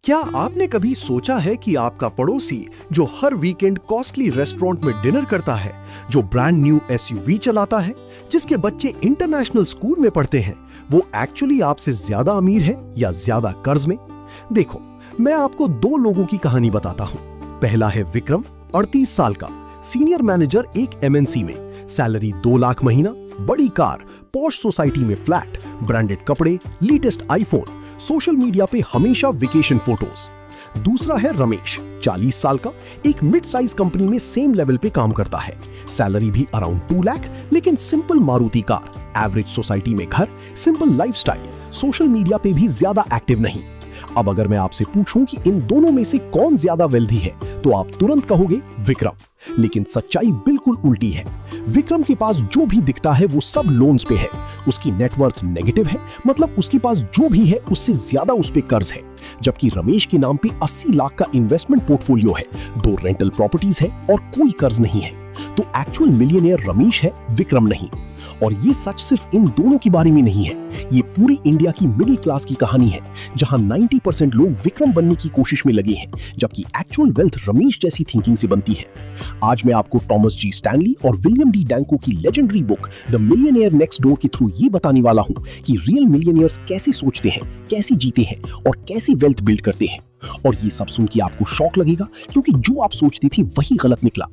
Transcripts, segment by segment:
क्या आपने कभी सोचा है कि आपका पड़ोसी जो हर वीकेंड कॉस्टली रेस्टोरेंट में डिनर करता है, जो ब्रांड न्यू एसयूवी चलाता है, जिसके बच्चे इंटरनेशनल स्कूल में पढ़ते हैं, वो एक्चुअली आपसे ज्यादा अमीर है या ज्यादा कर्ज में? देखो, मैं आपको दो लोगों की कहानी बताता हूँ। पहला है विक्रम, 38 साल का, सीनियर मैनेजर एक एमएनसी में, सैलरी 2 लाख महीना, बड़ी कार, पॉश सोसाइटी में फ्लैट, ब्रांडेड कपड़े, लेटेस्ट आईफोन, सोशल मीडिया पे हमेशा वेकेशन फोटोज। दूसरा है रमेश, 40 साल का, एक मिड साइज कंपनी में सेम लेवल पे काम करता है, सैलरी भी अराउंड 2 लाख, लेकिन simple Maruti car, average society में घर, सिंपल लाइफस्टाइल, सोशल मीडिया पे भी ज्यादा एक्टिव नहीं। अब अगर मैं आपसे पूछूं कि इन दोनों में से कौन ज्यादा वेल्दी है, तो आप तुरंत कहोगे विक्रम। लेकिन सच्चाई बिल्कुल उल्टी है। विक्रम के पास जो भी दिखता है वो सब लोन्स पे है, उसकी नेटवर्थ नेगेटिव है, मतलब उसके पास जो भी है उससे ज्यादा उस पे कर्ज है। जबकि रमेश के नाम पे 80 लाख का इन्वेस्टमेंट पोर्टफोलियो है, 2 रेंटल प्रॉपर्टीज है और कोई कर्ज नहीं है। तो एक्चुअल मिलियनेयर रमेश है, विक्रम नहीं। और ये सच सिर्फ इन दोनों के बारे में नहीं है, ये पूरी इंडिया की मिडिल क्लास की कहानी है, जहां 90% लोग विक्रम बनने की कोशिश में लगे हैं, जबकि एक्चुअल वेल्थ रमेश जैसी थिंकिंग से बनती है। आज मैं आपको टॉमस जी स्टैनली और विलियम डी डैंको की legendary book the millionaire next door के थ्रू ये बताने वाला हूं कि रियल मिलियनियर्स कैसे सोचते हैं, कैसे जीते हैं और कैसे वेल्थ बिल्ड करते हैं। और ये सब सुन के आपको शॉक लगेगा, क्योंकि जो आप सोचते थे वही गलत निकला।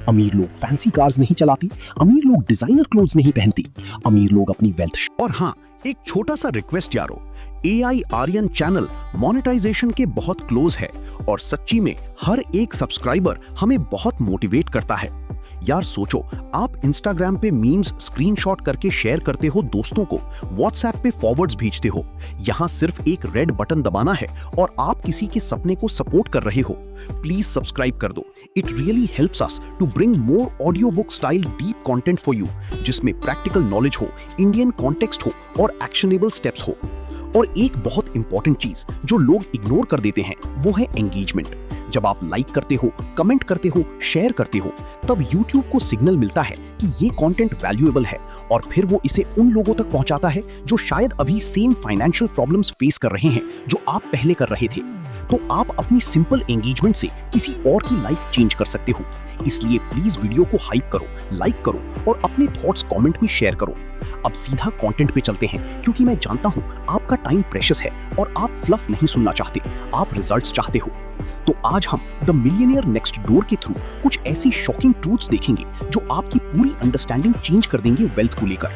अमीर लोग फैंसी कार्स नहीं चलाते, अमीर लोग डिजाइनर क्लोथ्स नहीं पहनते, अमीर लोग अपनी वेल्थ। और हाँ, एक छोटा सा रिक्वेस्ट यारो, AI आर्यन चैनल मोनेटाइजेशन के बहुत क्लोज है और सच्ची में हर एक सब्सक्राइबर हमें बहुत मोटिवेट करता है। यार सोचो, आप इंस्टाग्राम पे मीम्स स्क्रीनशॉट करके शेयर करते हो दोस्तों को, व्हाट्सएप पे फॉरवर्ड्स भेजते हो। यहाँ सिर्फ एक रेड बटन दबाना है और आप किसी के सपने को सपोर्ट कर रहे हो। प्लीज सब्सक्राइब कर दो। It really helps us to bring more audio book style deep content for you, जिसमें प्रैक्टिकल नॉलेज हो, इंडियन कॉन्टेक्स्ट हो और एक्शनेबल स्टेप्स हो। और एक बहुत इंपॉर्टेंट चीज जो लोग इग्नोर कर देते हैं, वो है एंगेजमेंट। जब आप लाइक करते हो, कमेंट करते हो, शेयर करते हो, तब YouTube को सिग्नल मिलता है कि ये कंटेंट वैल्यूएबल है और फिर वो इसे उन लोगों तक पहुंचाता है जो शायद अभी सेम फाइनेंशियल प्रॉब्लम्स फेस कर रहे हैं जो आप पहले कर रहे थे। तो आप अपनी सिंपल एंगेजमेंट से किसी और की लाइफ चेंज कर सकते हो। इसलिए प्लीज वीडियो को हाइप करो, लाइक करो और अपने थॉट्स कमेंट में शेयर करो। अब सीधा कंटेंट पे चलते हैं, क्योंकि मैं जानता हूं आपका टाइम प्रेशियस है और आप फ्लफ नहीं सुनना चाहते, आप रिजल्ट्स चाहते हो। तो आज हम द मिलियनेयर नेक्स्ट डोर के थ्रू कुछ ऐसी शॉकिंग ट्रूथ्स देखेंगे जो आपकी पूरी अंडरस्टैंडिंग चेंज कर देंगे वेल्थ को लेकर।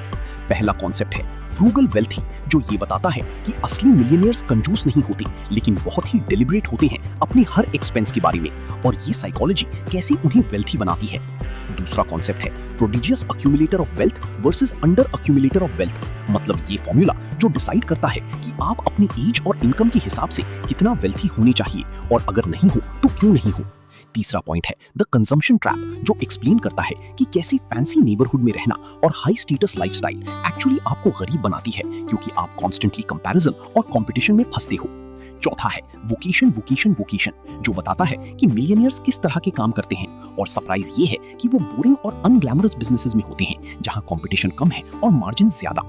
पहला कॉन्सेप्ट है फ्रूगल वेल्थी, जो ये बताता है कि असली मिलियनियर्स कंजूस नहीं होते, लेकिन बहुत ही डेलिब्रेट होते हैं अपने हर एक्सपेंस के बारे में, और ये साइकोलॉजी कैसे उन्हें वेल्थी बनाती है। दूसरा कॉन्सेप्ट है prodigious accumulator of wealth versus under accumulator of wealth, मतलब ये फॉर्मूला जो डिसाइड करता है कि आप अपनी एज और इनकम के हिसाब से कितना वेल्थी होने चाहिए, और अगर नहीं हो तो क्यों नहीं हो। तीसरा पॉइंट है द कंजम्पशन ट्रैप, जो एक्सप्लेन करता है कि कैसे फैंसी नेबरहुड में रहना और हाई स्टेटस लाइफस्टाइल एक्चुअली आपको गरीब बनाती है, क्योंकि आप कॉन्स्टेंटली कंपैरिजन और कंपटीशन में फंसते हो। चौथा है वोकेशन वोकेशन वोकेशन, जो बताता है कि मिलियनियर्स किस तरह के काम करते हैं, और सरप्राइज ये है कि वो बोरिंग और अनग्लैमरस बिजनेसेस में होते हैं जहां कंपटीशन कम है और मार्जिन ज्यादा।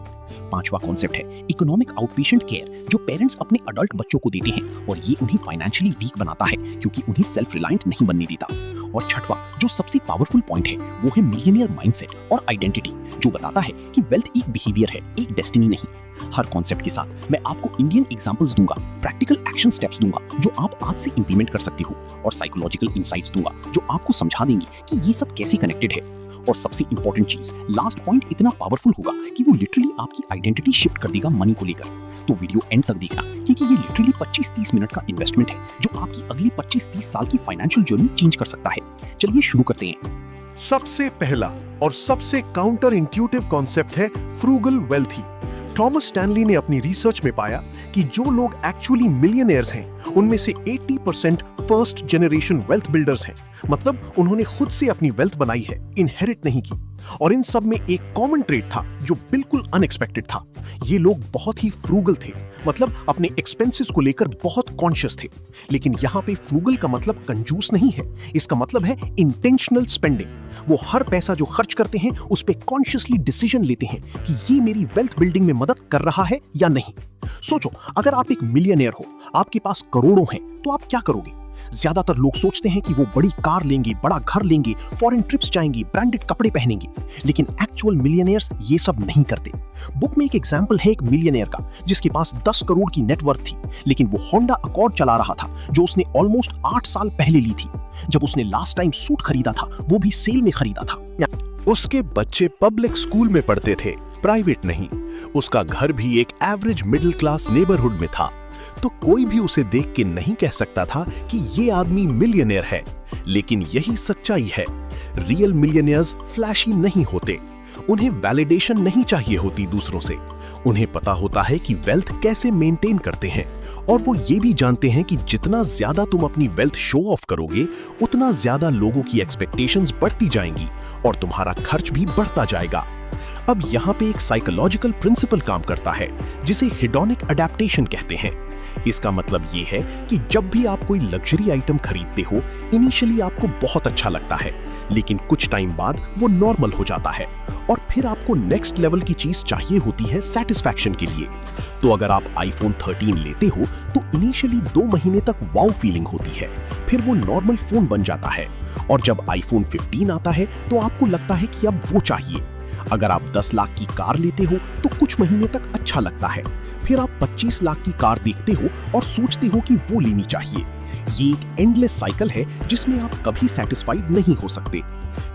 पांचवा कॉन्सेप्ट है इकोनॉमिक आउटपेशेंट केयर, जो पेरेंट्स अपने अडल्ट बच्चों को देते हैं, और ये उन्हें फाइनेंशियली वीक बनाता है क्योंकि उन्हें सेल्फ रिलायंट नहीं बनने देता। और छठवा जो सबसे पावरफुल पॉइंट है, वो है मिलियनियर माइंडसेट और आइडेंटिटी, जो बताता है कि वेल्थ एक बिहेवियर है, एक डेस्टिनी नहीं। हर कॉन्सेप्ट के साथ मैं आपको इंडियन एग्जांपल्स दूंगा, प्रैक्टिकल एक्शन स्टेप्स दूंगा जो आप आज से इंप्लीमेंट कर सकते हो, और साइकोलॉजिकल इंसाइट्स दूंगा जो आपको समझा देंगे कि ये सब कैसे कनेक्टेड है। और सबसे इंपॉर्टेंट चीज, लास्ट पॉइंट इतना पावरफुल होगा कि वो लिटरली आपकी आइडेंटिटी शिफ्ट कर देगा मनी को लेकर। तो वीडियो एंड तक देखना, क्योंकि ये लिटरली 25-30 मिनट का इन्वेस्टमेंट है जो आपकी अगली 25-30 साल की फाइनेंशियल जर्नी चेंज कर सकता है। चलिए शुरू करते हैं। सबसे पहला और सबसे काउंटर इंट्यूटिव कॉन्सेप्ट है फ्रूगल वेल्थी। थॉमस स्टैनली ने अपनी रिसर्च में पाया कि जो लोग एक्चुअली मिलियनेयर्स हैं, उनमें से 80% फर्स्ट जनरेशन वेल्थ बिल्डर्स हैं, मतलब उन्होंने खुद से अपनी वेल्थ बनाई है, इनहेरिट नहीं की। और इन सब में एक कॉमन ट्रेड था जो बिल्कुल अनएक्सपेक्टेड था। ये लोग बहुत ही फ्रूगल थे, मतलब अपने एक्सपेंसेस को लेकर बहुत कॉन्शियस थे। लेकिन यहाँ पे फ्रूगल का मतलब कंजूस नहीं है, इसका मतलब है इंटेंशनल स्पेंडिंग। वो हर पैसा जो खर्च करते हैं उस पे कॉन्शियसली डिसीजन लेते हैं कि ये मेरी वेल्थ बिल्डिंग में मदद कर रहा है या नहीं। सोचो, अगर आप एक मिलियनेयर हो, आपके पास करोड़ों हैं, तो आप क्या करोगे? ज्यादातर लोग सोचते हैं कि वो बड़ी कार लेंगे, बड़ा घर लेंगे, फॉरेन ट्रिप्स जाएंगे, ब्रांडेड कपड़े पहनेंगे, लेकिन एक्चुअल मिलियनेयर्स ये सब नहीं करते। बुक में एक एग्जाम्पल है एक मिलियनेयर का जिसके पास 10 करोड़ की नेटवर्थ थी, लेकिन वो होंडा अकॉर्ड चला रहा था जो उसने ऑलमोस्ट 8 साल पहले ली थी। जब उसने लास्ट टाइम सूट खरीदा था वो भी सेल में खरीदा था। उसके बच्चे पब्लिक स्कूल में पढ़ते थे, प्राइवेट नहीं। उसका घर भी एक एवरेज मिडिल क्लास नेबरहुड में था, तो कोई भी उसे देख के नहीं कह सकता था कि ये आदमी मिलियनेयर है। लेकिन यही सच्चाई है, रियल मिलियनेयर्स फ्लैशी नहीं होते। उन्हें वैलिडेशन नहीं चाहिए होती दूसरों से। उन्हें पता होता है कि वेल्थ कैसे मेंटेन करते हैं, और वो ये भी जानते हैं कि जितना ज्यादा तुम अपनी वेल्थ शो ऑफ करोगे उतना ज्यादा लोगों की एक्सपेक्टेशंस बढ़ती जाएंगी और तुम्हारा खर्च भी बढ़ता जाएगा। अब यहाँ पे एक साइकोलॉजिकल प्रिंसिपल काम करता है जिसे हेडोनिक अडेप्टेशन कहते हैं। इसका मतलब ये है कि जब भी आप कोई लग्जरी आइटम खरीदते हो, इनिशियली आपको बहुत अच्छा लगता है, लेकिन कुछ टाइम बाद वो नॉर्मल हो जाता है और फिर आपको नेक्स्ट लेवल की चीज चाहिए होती है सेटिस्फैक्शन के लिए। तो अगर आप iPhone 13 लेते हो तो इनिशियली 2 महीने तक वाव फीलिंग होती है, फिर वो नॉर्मल फोन बन जाता है, और जब iPhone 15 आता है तो आपको लगता है कि अब वो चाहिए। अगर आप 10 लाख की कार लेते हो तो कुछ महीने तक अच्छा लगता है, फिर आप 25 लाख की कार देखते हो और सोचते हो कि वो लेनी चाहिए। ये एक एंडलेस साइकिल है जिसमें आप कभी सेटिस्फाइड नहीं हो सकते।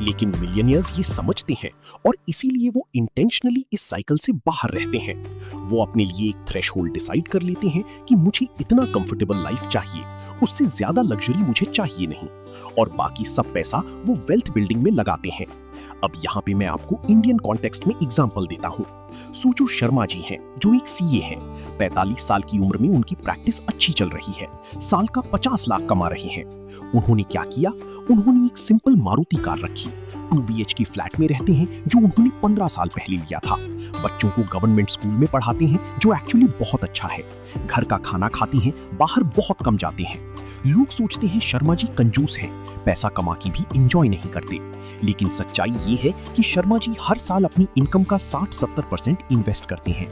लेकिन मिलियनियर्स ये समझते हैं और इसीलिए वो इंटेंशनली इस साइकिल से बाहर रहते हैं। वो अपने लिए एक थ्रेशहोल्ड डिसाइड कर लेते हैं कि मुझे इतना कंफर्टेबल लाइफ चाहिए, उससे ज्यादा लग्जरी मुझे चाहिए नहीं, और बाकी सब पैसा वो वेल्थ बिल्डिंग में लगाते हैं। अब यहाँ पे मैं आपको इंडियन कॉन्टेक्स्ट में एग्जांपल देता हूँ। सुजू शर्मा जी हैं जो एक सीए हैं। 45 साल की उम्र में उनकी प्रैक्टिस अच्छी चल रही है, साल का 50 लाख कमा रहे हैं। उन्होंने क्या किया? उन्होंने एक सिंपल मारुति कार रखी। 2 BHK फ्लैट में रहते हैं जो उन्होंने 15 साल पहले लिया था। बच्चों को गवर्नमेंट स्कूल में पढ़ाते हैं जो एक्चुअली बहुत अच्छा है। घर का खाना खाते हैं, बाहर बहुत कम जाते हैं। लोग सोचते हैं शर्मा जी कंजूस हैं, पैसा कमा के भी एंजॉय नहीं करते, लेकिन सच्चाई ये है कि शर्मा जी हर साल अपनी इनकम का 60-70% इन्वेस्ट करते हैं।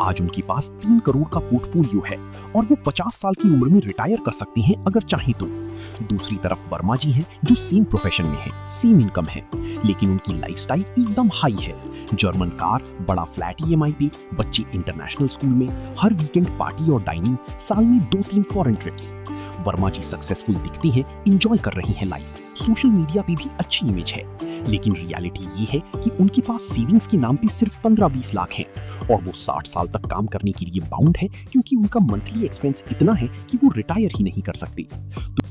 आज उनके पास 3 करोड़ का पोर्टफोलियो है और वो 50 साल की उम्र में रिटायर कर सकते हैं अगर चाहें तो। दूसरी तरफ वर्मा जी हैं जो सेम प्रोफेशन में है, सेम इनकम है, लेकिन उनकी लाइफस्टाइल एकदम हाई है। जर्मन कार, बड़ा फ्लैट EMI पे, बच्चे इंटरनेशनल स्कूल में, हर वीकेंड पार्टी और डाइनिंग, साल में 2-3 फॉरेन ट्रिप्स। वर्मा जी सक्सेसफुल दिखती हैं, एंजॉय कर रही हैं लाइफ, सोशल मीडिया पे भी अच्छी इमेज है, लेकिन रियलिटी ये है कि उनके पास सेविंग्स के नाम पे सिर्फ 15-20 लाख हैं और वो 60 साल तक काम करने के लिए बाउंड है क्योंकि उनका मंथली एक्सपेंस इतना है कि वो रिटायर ही नहीं कर सकते।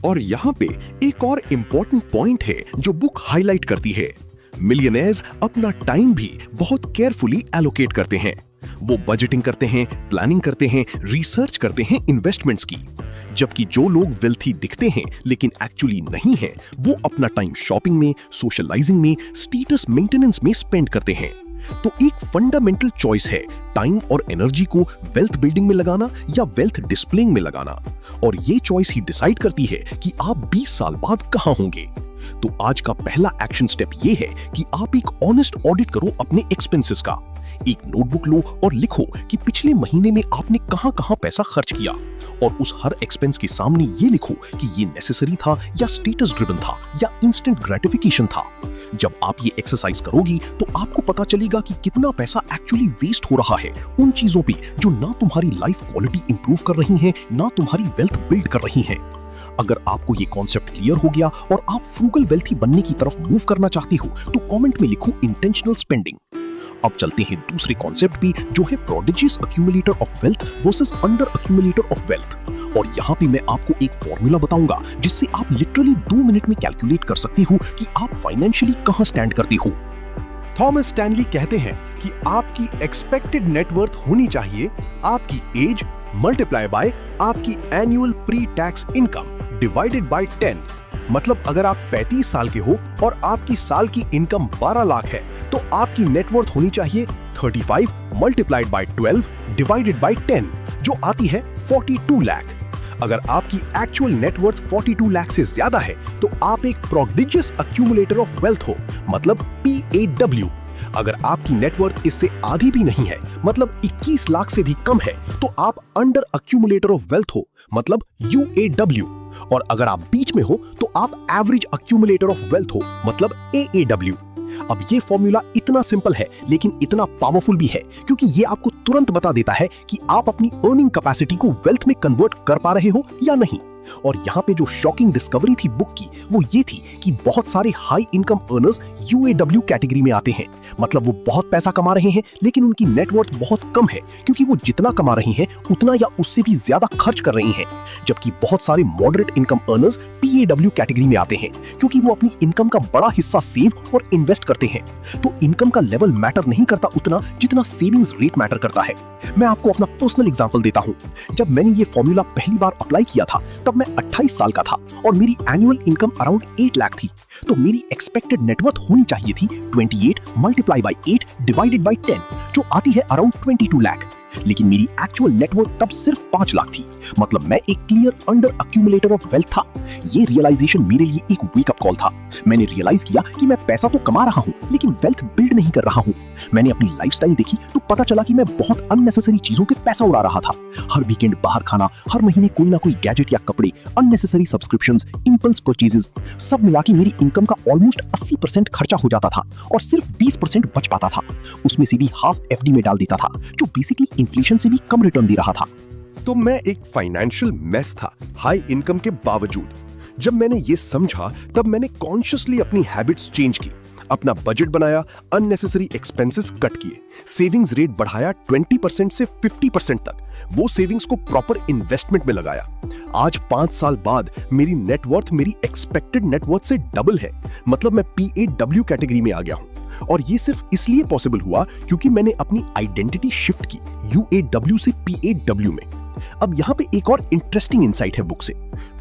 और यहाँ पे एक और इम्पोर्टेंट पॉइंट है जो बुक हाईलाइट करती है। मिलियनेयर्स अपना टाइम भी बहुत केयरफुली एलोकेट करते हैं। वो बजटिंग करते हैं, प्लानिंग करते हैं, रिसर्च करते हैं इन्वेस्टमेंट्स की। जबकि जो लोग वेल्थी दिखते हैं लेकिन एक्चुअली नहीं है, वो अपना टाइम शॉपिंग में, सोशलाइजिंग में, स्टेटस मेंटेनेंस में स्पेंड करते हैं। तो एक फंडामेंटल चॉइस है टाइम और एनर्जी को वेल्थ बिल्डिंग में लगाना या वेल्थ डिस्प्लेइंग में लगाना, और ये चॉइस ही डिसाइड करती है कि आप 20 साल बाद कहां होंगे। तो आज का पहला एक्शन स्टेप ये है कि आप एक ऑनेस्ट ऑडिट करो अपने एक्सपेंसेस का। एक नोटबुक लो और लिखो कि पिछले महीने में आपने कहां-कहां पैसा खर्च किया, और उस हर एक्सपेंस के सामने ये लिखो कि ये नेसेसरी था या स्टेटस ड्रिवन था या इंस्टेंट ग्रेटिफिकेशन था। जब आप ये एक्सरसाइज करोगी तो आपको पता चलेगा कि कितना पैसा एक्चुअली वेस्ट हो रहा है उन चीजों पे जो ना तुम्हारी लाइफ क्वालिटी इंप्रूव कर रही हैं, ना तुम्हारी वेल्थ बिल्ड कर रही हैं। अगर आपको ये कॉन्सेप्ट क्लियर हो गया और आप फ्रूगल वेल्थी बनने की तरफ मूव करना चाहते हो तो कमेंट में लिखो इंटेंशनल स्पेंडिंग। अब चलते हैं दूसरे कॉन्सेप्ट पे जो है prodigious accumulator of wealth versus under accumulator of wealth. और यहाँ पे मैं आपको एक फॉर्मूला बताऊंगा जिससे आप लिटरली 2 मिनट में कैलकुलेट कर सकते हो कि आप फाइनेंशियली कहां स्टैंड करते हो। थॉमस स्टैनली कहते हैं कि आपकी एक्सपेक्टेड नेटवर्थ होनी चाहिए आपकी एज मल्टीप्लाई बाय आपकी annual pre tax income divided by 10। मतलब अगर आप 35 साल के हो और आपकी साल की इनकम 12 लाख है तो आपकी नेटवर्थ होनी चाहिए 35 मल्टीप्लाइड बाय 12 डिवाइडेड बाय 10 जो आती है 42 लाख। अगर आपकी एक्चुअल नेटवर्थ 42 लाख से ज्यादा है तो आप एक प्रोडिजियस अक्यूमुलेटर ऑफ वेल्थ हो, मतलब PAW। अगर आपकी नेटवर्थ इससे आधी भी नहीं है, मतलब 21 लाख से भी कम है, तो आप अंडर अक्यूमुलेटर ऑफ वेल्थ हो, मतलब UAW। और अगर आप बीच में हो तो आप एवरेज अक्यूमुलेटर ऑफ वेल्थ हो, मतलब AAW। अब ये फॉर्मूला इतना सिंपल है लेकिन इतना पावरफुल भी है, क्योंकि ये आपको तुरंत बता देता है कि आप अपनी अर्निंग कैपेसिटी को वेल्थ में कन्वर्ट कर पा रहे हो या नहीं। और यहाँ पे जो शॉकिंग डिस्कवरी थी बुक की, वो ये थी कि बहुत सारे high income earners UAW category में आते हैं। मतलब वो बहुत पैसा कमा रहे हैं लेकिन उनकी नेटवर्थ बहुत कम है, क्योंकि वो जितना कमा रहे हैं उतना या उससे भी ज्यादा खर्च कर रहे हैं। जबकि बहुत सारे moderate income earners PAW category में आते हैं, क्योंकि वो अपनी इनकम का बड़ा हिस्सा सेव और इन्वेस्ट करते हैं। तो इनकम का लेवल मैटर नहीं करता उतना जितना सेविंग्स रेट मैटर करता है। मैं आपको अपना पर्सनल एग्जांपल देता हूं। जब मैंने ये फॉर्मूला पहली बार अप्लाई किया था तब मैं 28 साल का था और मेरी एनुअल इनकम अराउंड 8 लाख थी। तो मेरी एक्सपेक्टेड नेटवर्थ होनी चाहिए थी 28 मल्टीप्लाई बाई 8 डिवाइडेड बाई 10, जो आती है अराउंड 22 लाख। लेकिन मेरी एक्चुअल नेटवर्थ तब सिर्फ 5 लाख थी। मतलब मैं एक clear under accumulator of wealth था। ये रियलाइजेशन मेरे लिए एक वेकअप कॉल था। मैंने रियलाइज किया कि मैं पैसा तो कमा रहा हूँ लेकिन वेल्थ बिल्ड नहीं कर रहा हूँ। मैंने अपनी लाइफस्टाइल देखी तो पता चला कि मैं बहुत अननेसेसरी चीजों के पैसा उड़ा रहा था। हर वीकेंड बाहर खाना, हर महीने कोई ना कोई गैजेट या कपड़े, अननेसेसरी सब्सक्रिप्शंस, इंपल्स परचेजेस, सब मिला के मेरी इनकम का ऑलमोस्ट 80% खर्चा हो जाता था और सिर्फ 20% बच पाता था। उसमें से भी हाफ FD में डाल देता था, जो बेसिकली इन्फ्लेशन से भी कम रिटर्न दे रहा था। तो मैं एक फाइनेंशियल मेस था हाई इनकम के बावजूद। जब मैंने ये समझा तब मैंने कॉन्शियसली अपनी हैबिट्स चेंज की, अपना बजट बनाया, अननेसेसरी एक्सपेंसेस कट किए, सेविंग्स रेट बढ़ाया 20% से 50% तक। वो सेविंग्स को प्रॉपर इन्वेस्टमेंट में लगाया। आज 5 साल बाद मेरी नेटवर्थ मेरी एक्सपेक्टेड नेटवर्थ से डबल है। मतलब मैं PAW कैटेगरी में आ गया हूं। और ये सिर्फ इसलिए पॉसिबल हुआ क्योंकि मैंने अपनी आइडेंटिटी शिफ्ट की UAW से PAW में। अब यहाँ पे एक और इंटरेस्टिंग इंसाइट है बुक से।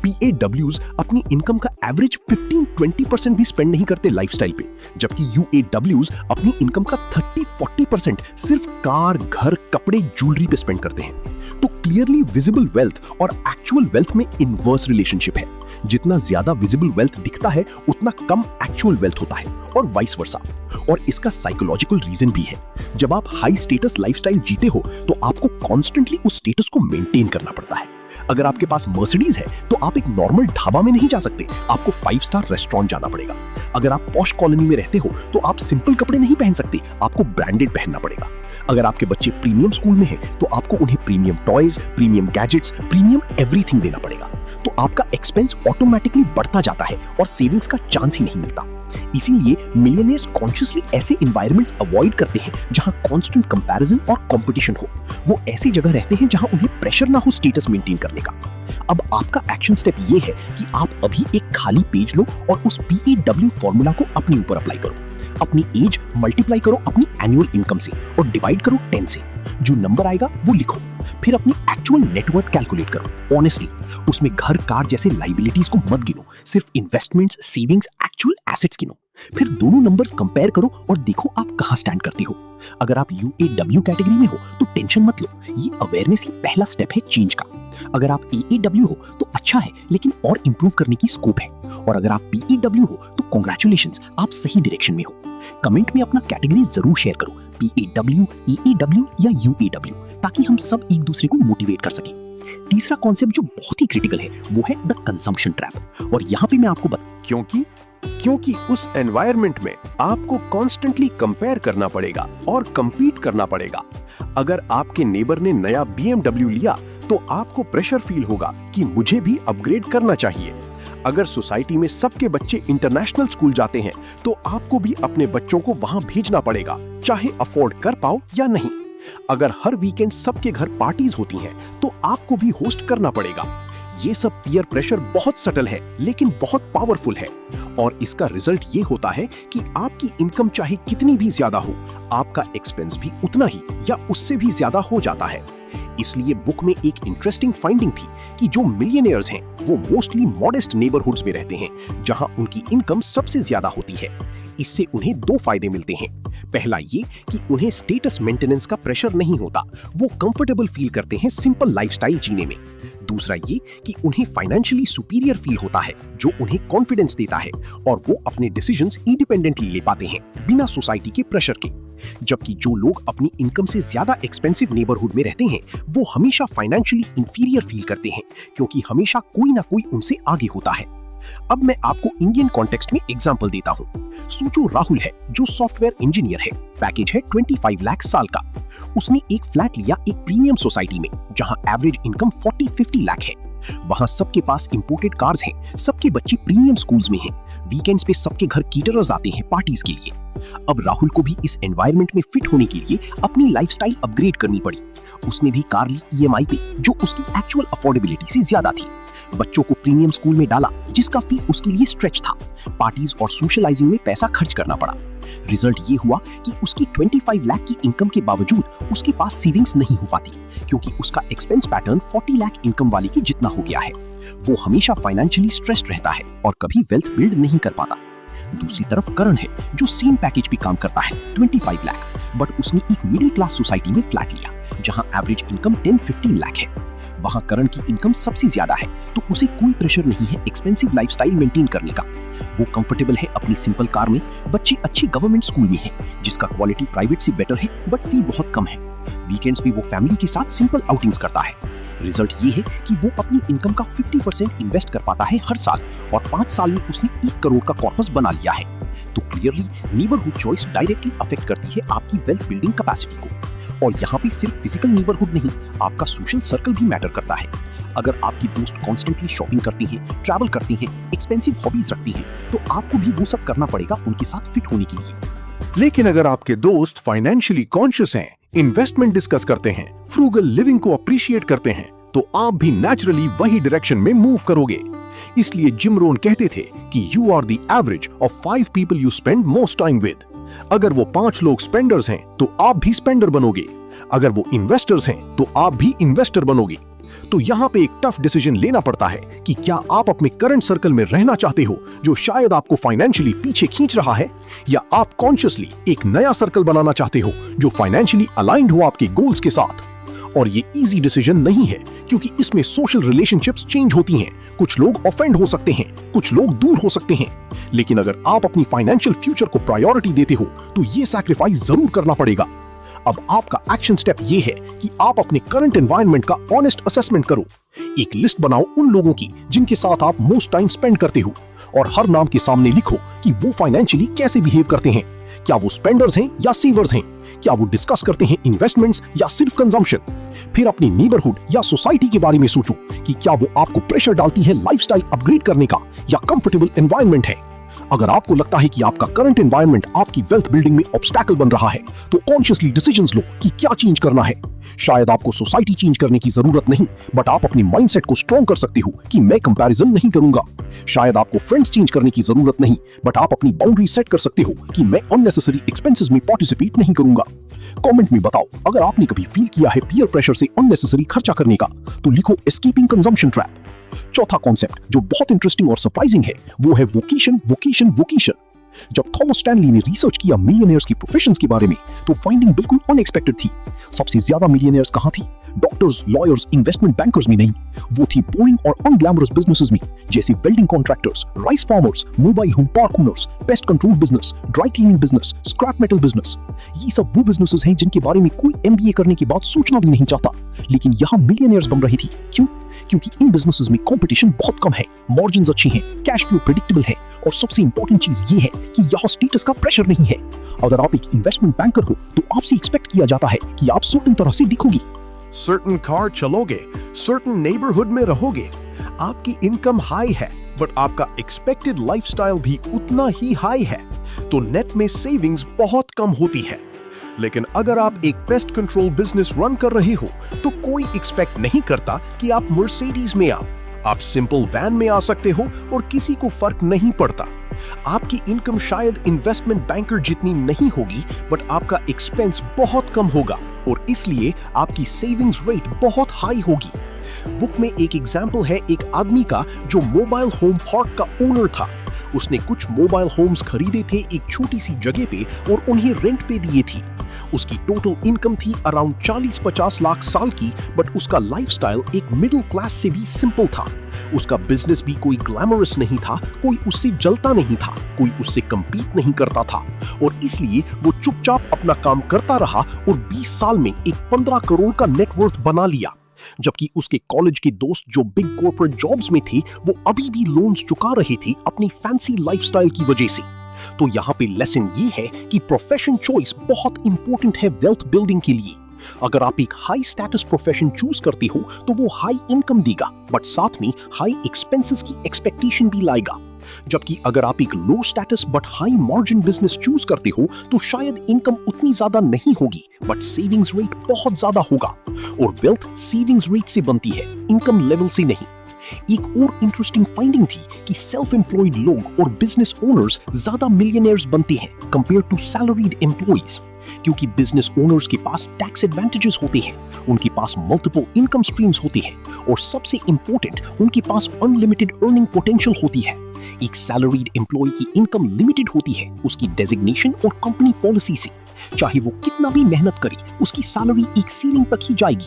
PAWs अपनी इनकम का एवरेज 15-20% भी स्पेंड नहीं करते लाइफस्टाइल पे, जबकि UAWs अपनी इनकम का 30-40% सिर्फ कार, घर, कपड़े, ज्वेलरी पे स्पेंड करते हैं। तो क्लियरली विजिबल वेल्थ और एक्चुअल वेल्थ में इनवर्स रिलेशनशिप है। जितना ज्यादा विजिबल वेल्थ दिखता है उतना कम एक्चुअल वेल्थ होता है और वाइस वर्सा। और इसका साइकोलॉजिकल रीजन भी है। जब आप हाई स्टेटस लाइफस्टाइल जीते हो तो आपको कॉन्स्टेंटली उस स्टेटस को मेंटेन करना पड़ता है। अगर आपके पास मर्सिडीज है तो आप एक नॉर्मल ढाबा में नहीं जा सकते, आपको 5 स्टार रेस्टोरेंट जाना पड़ेगा। अगर आप पॉश कॉलोनी में रहते हो तो आप सिंपल कपड़े नहीं पहन सकते, आपको ब्रांडेड पहनना पड़ेगा। अगर आपके बच्चे प्रीमियम स्कूल में हैं तो आपको उन्हें premium toys, premium gadgets, premium everything देना पड़ेगा। तो आपका एक्सपेंस ऑटोमेटिकली बढ़ता जाता है और सेविंग्स का चांस ही नहीं मिलता। इसीलिए मिलियनियर्स कॉन्शियसली ऐसे एनवायरनमेंट्स अवॉइड करते हैं जहां कांस्टेंट कंपैरिजन और कंपटीशन हो। वो ऐसी जगह रहते हैं जहां उन्हें प्रेशर ना हो स्टेटस मेंटेन करने का। अब आपका एक्शन स्टेप ये है कि आप अभी एक खाली पेज लो और उस PAW फॉर्मूला को अपने ऊपर अप्लाई करो। अपनी एज मल्टीप्लाई करो अपनी एनुअल इनकम से और डिवाइड करो 10 से। जो नंबर आएगा वो लिखो। फिर अपनी एक्चुअल नेटवर्थ कैलकुलेट करो ऑनेस्टली। उसमें घर, कार जैसे लाइबिलिटीज को मत गिनो, सिर्फ इन्वेस्टमेंट्स, सेविंग्स, एक्चुअल एसेट्स गिनो। फिर दोनों नंबर्स कंपेयर करो और देखो आप कहां स्टैंड करते हो। अगर आप UAW कैटेगरी में हो तो टेंशन मत लो, ये अवेयरनेस ही पहला स्टेप है चेंज का। अगर आप AAW हो तो अच्छा है, लेकिन और इंप्रूव करने की स्कोप है। और अगर आप PAW हो तो कांग्रेचुलेशंस, आप सही डायरेक्शन में हो। कमेंट में अपना कैटेगरी जरूर शेयर करो, PAW, AAW या UAW, ताकि हम सब एक दूसरे को मोटिवेट कर सकें। तीसरा कॉन्सेप्ट जो बहुत ही क्रिटिकल है वो है द कंजम्पशन ट्रैप। और यहाँ पे मैं आपको क्योंकि उस एनवायरनमेंट में आपको कॉन्स्टेंटली कंपेयर करना पड़ेगा और compete करना पड़ेगा। अगर आपके नेबर ने नया BMW लिया तो आपको प्रेशर फील होगा कि मुझे भी अपग्रेड करना चाहिए। अगर सोसाइटी में सबके बच्चे इंटरनेशनल स्कूल जाते हैं तो आपको भी अपने बच्चों को वहां भेजना पड़ेगा, चाहे अफोर्ड कर पाओ या नहीं। अगर हर वीकेंड सबके घर पार्टीज होती हैं तो आपको भी होस्ट करना पड़ेगा। ये सब पीयर प्रेशर बहुत सटल है लेकिन बहुत पावरफुल है। और इसका रिजल्ट ये होता है कि आपकी इनकम चाहे कितनी भी ज्यादा हो, आपका एक्सपेंस भी उतना ही या उससे भी ज्यादा हो जाता है। इसलिए बुक में एक इंटरेस्टिंग फाइंडिंग थी कि जो मिलियनियर्स हैं वो मोस्टली मॉडेस्ट नेबरहुड्स में रहते हैं जहां उनकी इनकम सबसे ज्यादा होती है। इससे उन्हें 2 फायदे मिलते हैं। पहला ये कि उन्हें स्टेटस मेंटेनेंस का प्रेशर नहीं होता, वो कंफर्टेबल फील करते हैं सिंपल लाइफस्टाइल जीने में। दूसरा ये कि उन्हें फाइनेंशियली सुपीरियर फील होता है, जो उन्हें कॉन्फिडेंस देता है और वो अपने डिसीजंस इंडिपेंडेंटली ले पाते हैं बिना सोसाइटी के प्रेशर के। जबकि जो लोग अपनी इनकम से ज्यादा एक्सपेंसिव नेबरहुड में रहते हैं वो हमेशा फाइनेंशियली इंफीरियर फील करते हैं, क्योंकि हमेशा कोई ना कोई उनसे आगे होता है। अब मैं आपको इंडियन कॉन्टेक्स्ट में एग्जांपल देता हूं। सोचो राहुल है जो सॉफ्टवेयर इंजीनियर है, पैकेज है 25 लाख साल का। उसने एक फ्लैट लिया एक प्रीमियम सोसाइटी में जहां एवरेज इनकम 40-50 लाख है। वहां सबके पास इंपोर्टेड कार्स हैं, सबके बच्चे प्रीमियम स्कूल्स में हैं, वीकेंड्स पे सबके घर केटरर्स आते हैं पार्टीज के लिए। अब राहुल को भी इस एनवायरनमेंट में फिट होने के लिए अपनी लाइफस्टाइल अपग्रेड करनी पड़ी। उसने भी कार ली ईएमआई पे, जो उसकी एक्चुअल अफोर्डेबिलिटी से ज्यादा थी। बच्चों को प्रीमियम स्कूल में डाला जिसका फी उसके लिए स्ट्रेच था। पार्टीज और सोशलाइजिंग में पैसा खर्च करना पड़ा। रिजल्ट ये हुआ कि उसकी 25 लाख की इनकम के बावजूद उसके पास सेविंग्स नहीं हो पाती, क्योंकि उसका एक्सपेंस पैटर्न 40 लाख इनकम वाले के जितना हो गया है। वो हमेशा फाइनेंशियली स्ट्रेस्ड रहता है और कभी वेल्थ बिल्ड नहीं कर पाता। दूसरी तरफ करण है जो सेम पैकेज पे काम करता है 25 लाख, बट उसने एक मिडिल क्लास सोसाइटी में फ्लैट लिया जहां एवरेज इनकम 10-15 लाख है। वहां करण की इनकम सबसे ज्यादा है, तो उसे कोई प्रेशर नहीं है एक्सपेंसिव लाइफस्टाइल मेंटेन करने का। वो कंफर्टेबल है अपनी सिंपल कार में, बच्चे अच्छे गवर्नमेंट स्कूल में हैं जिसका क्वालिटी प्राइवेट से बेटर है बट फी बहुत कम है। वीकेंड्स पे वो फैमिली के साथ सिंपल आउटिंग्स करता है। रिजल्ट ये है कि वो अपनी इनकम का 50% इन्वेस्ट कर पाता है हर साल, और 5 साल में उसने 1 करोड़ का कॉर्पस बना लिया है। तो clearly neighbourhood choice directly affect करती है आपकी वेल्थ बिल्डिंग कैपेसिटी को। और यहाँ पे सिर्फ फिजिकल नेबरहुड नहीं, आपका सोशल सर्कल भी मैटर करता है। अगर आपकी दोस्त कॉन्स्टेंटली शॉपिंग करती हैं, ट्रैवल करती हैं, एक्सपेंसिव हॉबीज रखती हैं, तो आपको भी वो सब करना पड़ेगा उनके साथ फिट होने के लिए। लेकिन अगर आपके दोस्त फाइनेंशियली कॉन्शियस हैं, इन्वेस्टमेंट डिस्कस करते हैं, फ्रूगल लिविंग को अप्रिशिएट करते हैं, तो आप भी नेचुरली वही डायरेक्शन में मूव करोगे। इसलिए जिम रोन कहते थे कि you are the average of 5 people you spend most time with. अगर वो 5 लोग स्पेंडर्स हैं तो आप भी स्पेंडर बनोगे। अगर वो इन्वेस्टर्स हैं तो आप भी इन्वेस्टर बनोगे। तो यहाँ पे एक टफ डिसीजन लेना पड़ता है कि क्या आप अपने करंट सर्कल में रहना चाहते हो जो शायद आपको फाइनेंशियली पीछे खींच रहा है, या आप कॉन्शियसली एक नया सर्कल बनाना चाहते हो जो फाइनेंशियली अलाइंड हो आपके गोल्स के साथ। और ये इजी डिसीजन नहीं है, क्योंकि इसमें सोशल रिलेशनशिप्स चेंज होती हैं। कुछ लोग ऑफेंड हो सकते हैं, कुछ लोग दूर हो सकते हैं। लेकिन अगर आप अपनी फाइनेंशियल फ्यूचर को प्रायोरिटी देते हो तो ये सैक्रिफाइस जरूर करना पड़ेगा। अब आपका एक्शन स्टेप ये है कि आप अपने करंट एनवायरनमेंट का ऑनेस्ट असेसमेंट करो। एक लिस्ट बनाओ उन लोगों की जिनके साथ आप मोस्ट टाइम स्पेंड करते हो, और हर नाम के सामने लिखो कि वो फाइनेंशियली कैसे बिहेव करते हैं। क्या वो स्पेंडर्स हैं या सेवर्स हैं? क्या वो डिस्कस करते हैं इन्वेस्टमेंट्स या सिर्फ कंजम्पशन? फिर अपनी नेबरहुड या सोसाइटी के बारे में सोचो कि क्या वो आपको प्रेशर डालती है लाइफस्टाइल अपग्रेड करने का, या कंफर्टेबल एनवायरनमेंट है। अगर आपको लगता है कि आपका करंट एनवायरनमेंट आपकी वेल्थ बिल्डिंग में ऑब्स्टैकल बन रहा है, तो कॉन्शियसली डिसीजंस लो कि क्या चेंज करना है। शायद आपको सोसाइटी चेंज करने की जरूरत नहीं, बट आप अपने माइंडसेट को स्ट्रॉन्ग कर सकते हो कि मैं कंपैरिजन नहीं करूंगा। शायद आपको फ्रेंड्स चेंज करने की जरूरत नहीं, बट आप अपनी बाउंड्री सेट कर सकते हो कि मैं अननेसेसरी एक्सपेंसेस में पार्टिसिपेट नहीं करूंगा। कमेंट में बताओ अगर आपने कभी फील किया है पीयर प्रेशर से अननेसेसरी खर्चा करने का, तो लिखो एस्केपिंग कंजम्पशन ट्रैप। चौथा कॉन्सेप्ट जो बहुत इंटरेस्टिंग और सरप्राइजिंग है वो है वोकेशन वोकेशन वोकेशन। जब थॉमस स्टैनली ने रिसर्च किया मिलियनियर्स की प्रोफेशंस के बारे में, तो फाइंडिंग बिल्कुल अनएक्सपेक्टेड थी। सबसे ज्यादा मिलियनियर्स कहां थी? डॉक्टर्स, लॉयर्स, इन्वेस्टमेंट बैंकर्स में नहीं, वो थी बोरिंग और अनग्लैमरस बिजनेसेस में, जैसे welding contractors, rice farmers, mobile home park owners, pest control business, dry cleaning business, scrap metal business. ये सब वो बिजनेसेस हैं जिनके बारे में कोई एमबीए करने के बाद सोचना भी नहीं चाहता, लेकिन यहाँ मिलियनियर्स बन रही थी। क्यों? क्योंकि इन बिजनेसेस में कंपटीशन बहुत कम है, मार्जिन्स अच्छी हैं, कैश फ्लो प्रेडिक्टेबल है, और सबसे इंपॉर्टेंट चीज ये है कि यहाँ स्टेटस का प्रेशर नहीं है। अगर आप एक इन्वेस्टमेंट बैंकर हो तो आपसे एक्सपेक्ट किया जाता है कि आप सर्टेन तरह से दिखोगे, सर्टेन कार चलोगे, सर्टेन नेबरहुड में रहोगे, आपकी इनकम हाई है बट आपका एक्सपेक्टेड लाइफस्टाइल भी उतना ही हाई है, तो नेट में सेविंग्स बहुत कम होती है। लेकिन अगर आप एक पेस्ट कंट्रोल बिजनेस रन कर रहे हो तो कोई एक्सपेक्ट नहीं करता कि आप मर्सिडीज में आओ। आप सिंपल वैन में आ सकते हो और किसी को फर्क नहीं पड़ता। आपकी इनकम शायद इन्वेस्टमेंट बैंकर जितनी नहीं होगी, बट आपका एक्सपेंस बहुत कम होगा, और इसलिए आपकी सेविंग्स रेट बहुत हाई होगी। बुक में एक एग्जाम्पल है एक आदमी का जो मोबाइल होम पार्क का ओनर था। उसने कुछ मोबाइल होम्स खरीदे थे एक छोटी सी जगह पे और उन्हें रेंट पे दिए थी। उसकी टोटल इनकम थी अराउंड 40-50 लाख साल की, बट उसका लाइफस्टाइल एक मिडिल क्लास से भी सिंपल था। उसका बिजनेस भी कोई ग्लैमरस नहीं था, कोई उससे जलता नहीं था, कोई उससे compete नहीं करता था, और इसलिए वो चुपचाप अपना काम करता रहा और 20 साल में एक 15 करोड़ का नेटवर्थ बना लिया। जबकि उसके कॉलेज के दोस्त जो बिग कॉर्पोरेट जॉब्स में थे, वो अभी भी लोन्स चुका रहे थे अपनी फैंसी लाइफस्टाइल की वजह से। तो यहाँ पे लेसन ये है कि प्रोफेशन चॉइस बहुत इंपॉर्टेंट है वेल्थ बिल्डिंग के लिए। अगर आप एक हाई स्टेटस प्रोफेशन चूज करते हो तो वो हाई इनकम देगा, बट साथ में हाई एक्सपेंसेस की एक्सपेक्टेशन भी लाएगा। जबकि अगर आप एक लो status but high margin business choose करते हो तो शायद इनकम उतनी ज्यादा नहीं होगी, बट सेविंग्स रेट बहुत ज्यादा होगा, और वेल्थ सेविंग्स रेट से बनती है, इनकम लेवल से नहीं। एक और इंटरेस्टिंग फाइंडिंग थी कि सेल्फ एम्प्लॉयड लोग और बिजनेस ओनर्स ज्यादा मिलियनेयर्स बनते हैं कंपेयर टू सैलरीड एम्प्लॉइज, क्योंकि बिजनेस ओनर्स के पास टैक्स एडवांटेजेस होते हैं, उनके पास मल्टीपल इनकम स्ट्रीम्स होते हैं, और सबसे इंपॉर्टेंट, उनके पास अनलिमिटेड अर्निंग पोटेंशियल होती है। एक सैलरीड एम्प्लॉय की इनकम लिमिटेड होती है उसकी डेजिग्नेशन और कंपनी पॉलिसी से। चाहे वो कितना भी मेहनत करे, उसकी सैलरी एक सीलिंग तक ही जाएगी।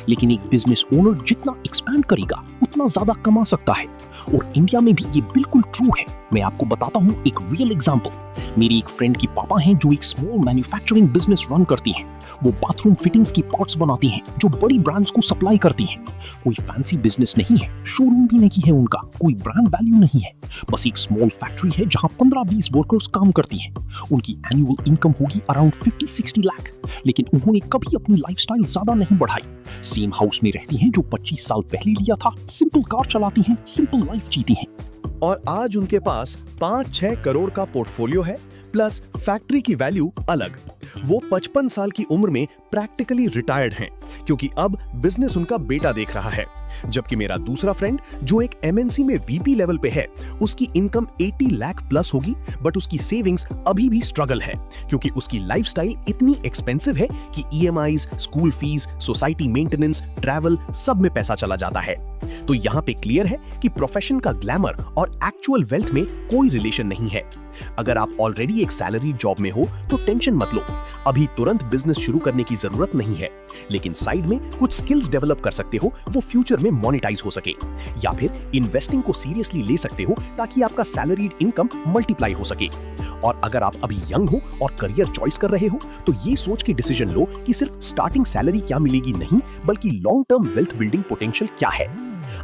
लेकिन एक बिजनेस ओनर जितना एक्सपैंड करेगा उतना ज्यादा कमा सकता है, और इंडिया में भी ये बिल्कुल ट्रू है। मैं आपको बताता हूँ एक रियल एग्जांपल। मेरी एक फ्रेंड की पापा हैं जो एक स्मॉल मैन्युफैक्चरिंग बिजनेस रन करती हैं। वो बाथरूम फिटिंग्स की पार्ट्स बनाती हैं जो बड़ी ब्रांड्स को सप्लाई करती हैं। कोई फैंसी बिजनेस नहीं है, शोरूम भी नहीं है उनका, कोई ब्रांड वैल्यू नहीं है, बस एक स्मॉल फैक्ट्री है जहां 15-20 वर्कर्स काम करती हैं। उनकी एनुअल इनकम होगी अराउंड 50-60 लाख, लेकिन उन्होंने कभी अपनी लाइफस्टाइल ज्यादा नहीं बढ़ाई। सेम हाउस में रहती हैं जो 25 साल पहले लिया था, सिंपल कार चलाती हैं, सिंपल लाइफ जीती हैं। और आज उनके पास 5-6 करोड़ का पोर्टफोलियो है, प्लस फैक्ट्री की वैल्यू अलग। वो 55 साल की उम्र में प्रैक्टिकली रिटायर्ड हैं, क्योंकि अब बिजनेस उनका बेटा देख रहा है। जबकि मेरा दूसरा फ्रेंड जो एक एमएनसी में वीपी लेवल पे है, उसकी इनकम 80 लाख प्लस होगी, बट उसकी सेविंग्स अभी भी स्ट्रगल है, क्योंकि उसकी लाइफस्टाइल इतनी एक्सपेंसिव है कि EMIs, school fees, society maintenance, travel, सब में पैसा चला जाता है। तो यहाँ पे क्लियर है कि प्रोफेशन का ग्लैमर और एक्चुअल वेल्थ में कोई रिलेशन नहीं है। अगर आप ऑलरेडी एक सैलरी जॉब में हो तो टेंशन मत लो, अभी तुरंत बिजनेस शुरू करने की जरूरत नहीं है, लेकिन साइड में कुछ स्किल्स डेवलप कर सकते हो, वो फ्यूचर में मोनेटाइज हो सके, या फिर इन्वेस्टिंग को सीरियसली ले सकते हो ताकि आपका सैलरीड इनकम मल्टीप्लाई हो सके। और अगर आप अभी यंग हो और करियर चॉइस कर रहे हो तो ये सोच के डिसीजन लो कि सिर्फ स्टार्टिंग सैलरी क्या मिलेगी नहीं, बल्कि long term wealth building potential क्या है।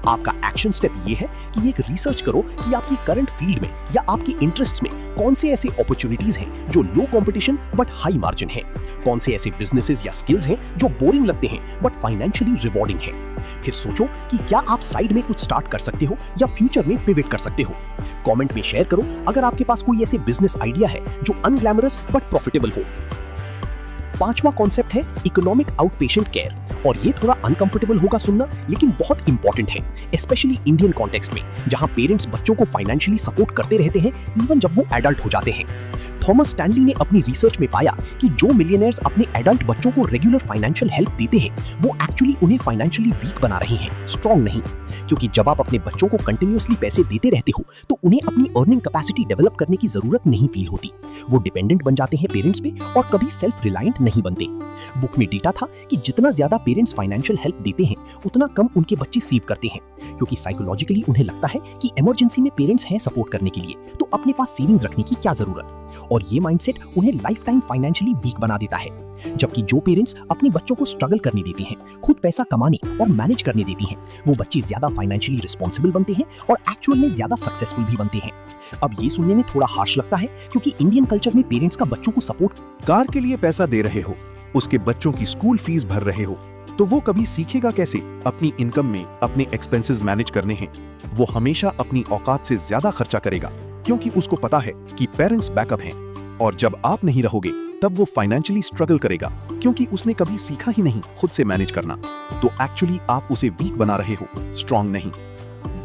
आपका एक्शन स्टेप ये है कि एक रिसर्च करो कि आपकी करंट फील्ड में या आपकी इंटरेस्ट्स में कौन से ऐसे अपॉर्चुनिटीज हैं जो लो कंपटीशन बट हाई मार्जिन है, कौन से ऐसे बिजनेसेस या स्किल्स हैं जो बोरिंग लगते हैं बट फाइनेंशियली रिवॉर्डिंग है। फिर सोचो कि क्या आप साइड में कुछ स्टार्ट कर सकते हो या फ्यूचर में पिवट कर सकते हो। कमेंट में शेयर करो अगर आपके पास कोई ऐसे बिजनेस आइडिया है जो अनग्लैमरस बट प्रॉफिटेबल हो। पांचवा कॉन्सेप्ट है इकोनॉमिक आउटपेशेंट केयर, और ये थोड़ा अनकंफर्टेबल होगा सुनना, लेकिन बहुत इंपॉर्टेंट है, स्पेशली इंडियन कॉन्टेक्स्ट में, जहां पेरेंट्स बच्चों को फाइनेंशियली सपोर्ट करते रहते हैं इवन जब वो एडल्ट हो जाते हैं। थॉमस स्टैनली ने अपनी रिसर्च में पाया कि जो मिलियनेयर्स अपने एडल्ट बच्चों को रेगुलर फाइनेंशियल हेल्प देते हैं, वो एक्चुअली उन्हें फाइनेंशियली वीक बना रहे हैं, स्ट्रॉन्ग नहीं। क्योंकि जब आप अपने बच्चों को कंटिन्यूअसली पैसे देते रहते हो तो उन्हें अपनी अर्निंग कैपेसिटी डेवलप करने की जरूरत नहीं फील होती। वो डिपेंडेंट बन जाते हैं पेरेंट्स पे और कभी सेल्फ रिलायंट नहीं बनते। बुक में डेटा था कि जितना ज्यादा पेरेंट्स फाइनेंशियल हेल्प देते हैं उतना कम उनके बच्चे सेव करते हैं, क्योंकि साइकोलॉजिकली उन्हें लगता है कि इमरजेंसी में पेरेंट्स हैं सपोर्ट करने के लिए, तो अपने पास सेविंग्स रखने की क्या जरूरत। और ये माइंडसेट उन्हें लाइफ टाइम फाइनेंशियली वीक बना देता है। जबकि जो पेरेंट्स अपने बच्चों को स्ट्रगल करने देते हैं, खुद पैसा कमाने और मैनेज करने देती हैं, वो बच्चे ज्यादा फाइनेंशियली रिस्पॉन्सिबल बनते हैं और एक्चुअल में ज्यादा सक्सेसफुल भी बनते हैं। अब ये सुनने में थोड़ा हार्श लगता है, क्योंकि इंडियन कल्चर में पेरेंट्स का बच्चों को सपोर्ट, कार के लिए पैसा दे रहे हो, उसके बच्चों की स्कूल फीस भर रहे हो, तो वो कभी सीखेगा कैसे अपनी इनकम में अपने एक्सपेंसेस मैनेज करने हैं। वो हमेशा अपनी औकात से ज्यादा खर्चा करेगा, क्योंकि उसको पता है कि पेरेंट्स बैकअप हैं, और जब आप नहीं रहोगे तब वो फाइनेंशियली स्ट्रगल करेगा, क्योंकि उसने कभी सीखा ही नहीं खुद से मैनेज करना। तो एक्चुअली आप उसे वीक बना रहे हो, स्ट्रॉन्ग नहीं।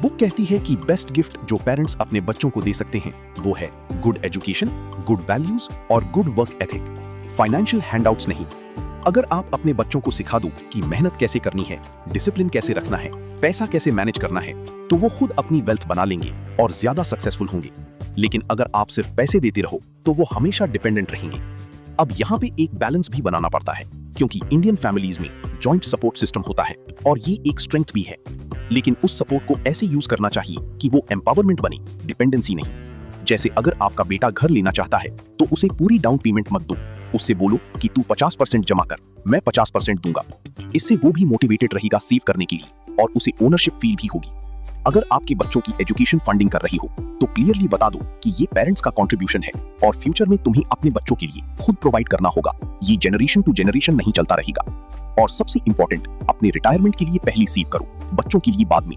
बुक कहती है कि बेस्ट गिफ्ट जो पेरेंट्स अपने बच्चों को दे सकते हैं वो है गुड एजुकेशन, गुड वैल्यूज और good work ethic, financial handouts नहीं। अगर आप अपने बच्चों को सिखा दो कि मेहनत कैसे करनी है, डिसिप्लिन कैसे रखना है, पैसा कैसे मैनेज करना है, तो वो खुद अपनी वेल्थ बना लेंगे और ज्यादा सक्सेसफुल होंगे। लेकिन अगर आप सिर्फ पैसे देते रहो तो वो हमेशा डिपेंडेंट रहेंगे। अब यहाँ पे एक बैलेंस भी बनाना पड़ता है, क्योंकि इंडियन फैमिलीज में जॉइंट सपोर्ट सिस्टम होता है और ये एक स्ट्रेंथ भी है। लेकिन उस सपोर्ट को ऐसे यूज करना चाहिए कि वो एम्पावरमेंट बने, डिपेंडेंसी नहीं। जैसे अगर आपका बेटा घर लेना चाहता है तो उसे पूरी डाउन पेमेंट मत दो, उससे बोलो कि तू 50% जमा कर, मैं 50% दूंगा। इससे वो भी मोटिवेटेड रहेगा सेव करने के लिए और उसे ओनरशिप फील भी होगी। अगर आपके बच्चों की एजुकेशन फंडिंग कर रही हो तो क्लियरली बता दो कि ये पेरेंट्स का कंट्रीब्यूशन है और फ्यूचर में तुम्हें अपने बच्चों के लिए खुद प्रोवाइड करना होगा। ये जनरेशन टू जनरेशन नहीं चलता रहेगा। और सबसे इंपॉर्टेंट, अपने रिटायरमेंट के लिए पहले सेव करो, बच्चों के लिए बाद में।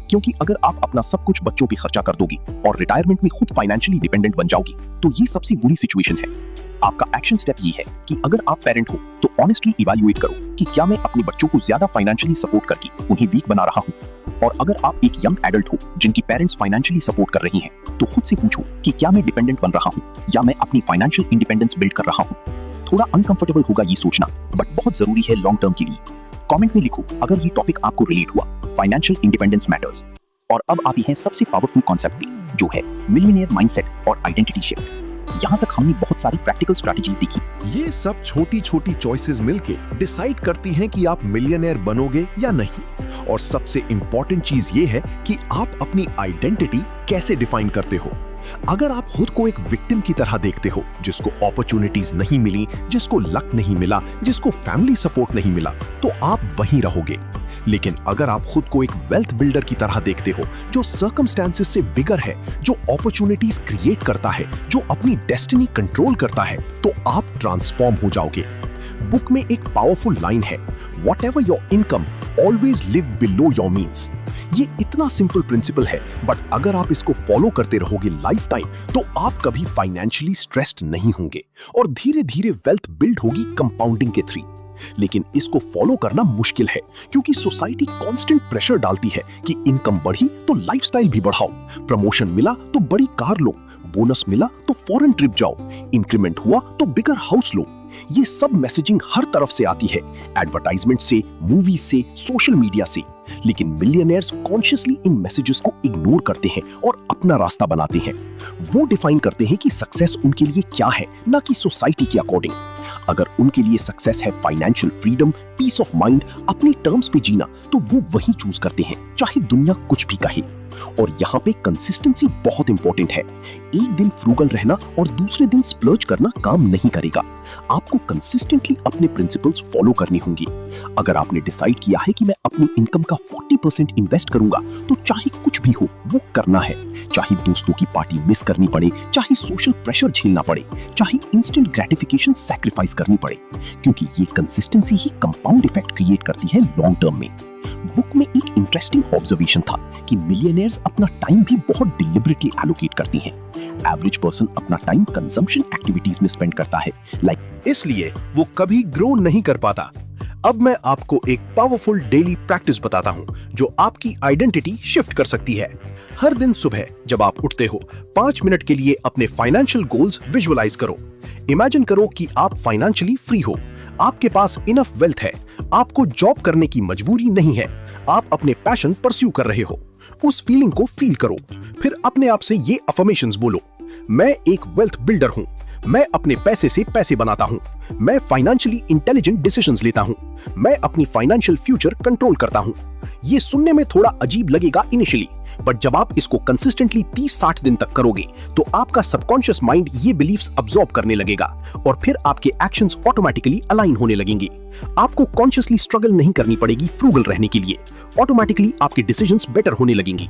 क्योंकि अगर आप अपना सब कुछ बच्चों पे खर्चा कर दोगे और रिटायरमेंट में खुद फाइनेंशियली डिपेंडेंट बन जाओगे तो ये सबसे बुरी सिचुएशन है। आपका एक्शन स्टेप ये है कि अगर आप पेरेंट हो तो ऑनेस्टली इवैल्यूएट करो कि क्या मैं अपने बच्चों को ज्यादा फाइनेंशियली सपोर्ट करके उन्हें वीक बना रहा हूँ। और अगर आप एक यंग एडल्ट हो जिनकी पेरेंट्स फाइनेंशियली सपोर्ट कर रही हैं, तो खुद से पूछो कि क्या मैं डिपेंडेंट बन रहा हूँ या मैं अपनी फाइनेंशियल इंडिपेंडेंस बिल्ड कर रहा हूँ। थोड़ा अनकंफर्टेबल होगा ये सोचना, बट बहुत जरूरी है लॉन्ग टर्म के लिए। कमेंट में लिखो अगर ये टॉपिक आपको रिलेट हुआ। Financial independence matters. और अब आती है सबसे पावरफुल कॉन्सेप्ट पे, जो है मिलियनेयर माइंडसेट और आइडेंटिटी शिफ्ट। यहाँ तक हमने बहुत सारी प्रैक्टिकल स्ट्रैटेजीज देखी। ये सब छोटी छोटी चॉइसेस मिलके डिसाइड करती हैं कि आप मिलियनेयर बनोगे या नहीं। और सबसे इंपॉर्टेंट चीज ये है कि आप अपनी आइडेंटिटी कैसे डिफाइन करते हो। अगर आप खुद को एक विक्टिम की तरह देखते हो जिसको अपॉर्चुनिटीज नहीं मिली, जिसको लक नहीं मिला, जिसको फैमिली सपोर्ट नहीं मिला, तो आप वहीं रहोगे। लेकिन अगर आप खुद को एक वेल्थ बिल्डर की तरह देखते हो जो सर्कमस्टेंसेस से बिगर है, जो अपॉर्चुनिटीज क्रिएट करता है, जो अपनी डेस्टिनी कंट्रोल करता है, तो आप ट्रांसफॉर्म हो जाओगे। बुक में एक पावरफुल लाइन है, whatever your income always live below your means. ये इतना सिंपल प्रिंसिपल है, बट अगर आप इसको फॉलो करते रहोगे लाइफ टाइम तो आप कभी फाइनेंशियली स्ट्रेस्ड नहीं होंगे और धीरे धीरे वेल्थ बिल्ड होगी कंपाउंडिंग के थ्रू। लेकिन इसको फॉलो करना मुश्किल है क्योंकि सोसाइटी कांस्टेंट प्रेशर डालती है कि इनकम बढ़ी तो लाइफस्टाइल भी बढ़ाओ, प्रमोशन मिला तो बड़ी कार लो, बोनस मिला तो फॉरेन ट्रिप जाओ, इंक्रीमेंट हुआ तो बिगर हाउस लो। ये सब मैसेजिंग हर तरफ से आती है, एडवर्टाइजमेंट से, मूवीज से, सोशल मीडिया से। लेकिन मिलियनेयर्स कॉन्शियसली इन मैसेजेस को इग्नोर करते हैं और अपना रास्ता बनाते हैं। वो डिफाइन करते हैं कि सक्सेस उनके लिए क्या है, ना कि सोसाइटी के अकॉर्डिंग। अगर उनके लिए सक्सेस है financial freedom, peace of mind, अपनी टर्म्स पे जीना, तो वो वही चूज करते हैं चाहे दुनिया कुछ भी कहे। और यहाँ पे कंसिस्टेंसी बहुत इंपॉर्टेंट है। एक दिन फ्रूगल रहना और दूसरे दिन स्प्लर्ज करना काम नहीं करेगा। आपको कंसिस्टेंटली अपने प्रिंसिपल्स फॉलो करने होंगे। अगर आपने डिसाइड किया है कि मैं अपनी इनकम का 40% इन्वेस्ट करूंगा, तो चाहे कुछ भी हो वो करना है। चाहे दोस्तों की पार्टी मिस करनी पड़े, चाहे सोशल प्रेशर झेलना पड़े, चाहे इंस्टेंट ग्रेटिफिकेशन सैक्रिफाइस करनी पड़े, क्योंकि ये कंसिस्टेंसी ही कंपाउंड इफेक्ट क्रिएट करती है लॉन्ग टर्म में। बुक में एक इंटरेस्टिंग ऑब्जर्वेशन था कि मिलियनेयर्स अपना टाइम भी बहुत डिलिबरेटली एलोकेट करती हैं। एवरेज पर्सन अपना टाइम कंजम्पशन एक्टिविटीज में स्पेंड करता है, इसलिए वो कभी ग्रो नहीं कर पाता। अब मैं आपको एक पावरफुल डेली प्रैक्टिस बताता हूं जो आपकी आइडेंटिटी शिफ्ट कर सकती है। हर दिन सुबह जब आप उठते हो, 5 मिनट के लिए अपने फाइनेंशियल गोल्स विजुअलाइज करो। इमेजिन करो कि आप फाइनेंशियली फ्री हो, आपके पास इनफ वेल्थ है, आपको जॉब करने की मजबूरी नहीं है, आप अपने पैशन परस्यू कर रहे हो। उस फीलिंग को फील करो, फिर अपने आप से ये अफर्मेशंस बोलो, मैं एक वेल्थ बिल्डर हूं, मैं अपने पैसे से पैसे बनाता हूं, मैं फाइनेंशियली इंटेलिजेंट डिसीजंस लेता हूं, मैं अपनी फाइनेंशियल फ्यूचर कंट्रोल करता हूं। ये सुनने में थोड़ा अजीब लगेगा इनिशियली, बट जब आप इसको कंसिस्टेंटली 30-60 दिन तक करोगे तो आपका सबकॉन्शियस माइंड ये बिलीफ्स अब्सॉर्ब करने लगेगा और फिर आपके एक्शंस ऑटोमेटिकली अलाइन होने लगेंगे। आपको कॉन्शियसली स्ट्रगल नहीं करनी पड़ेगी फ्रूगल रहने के लिए, ऑटोमेटिकली आपके डिसीजंस बेटर होने लगेंगे।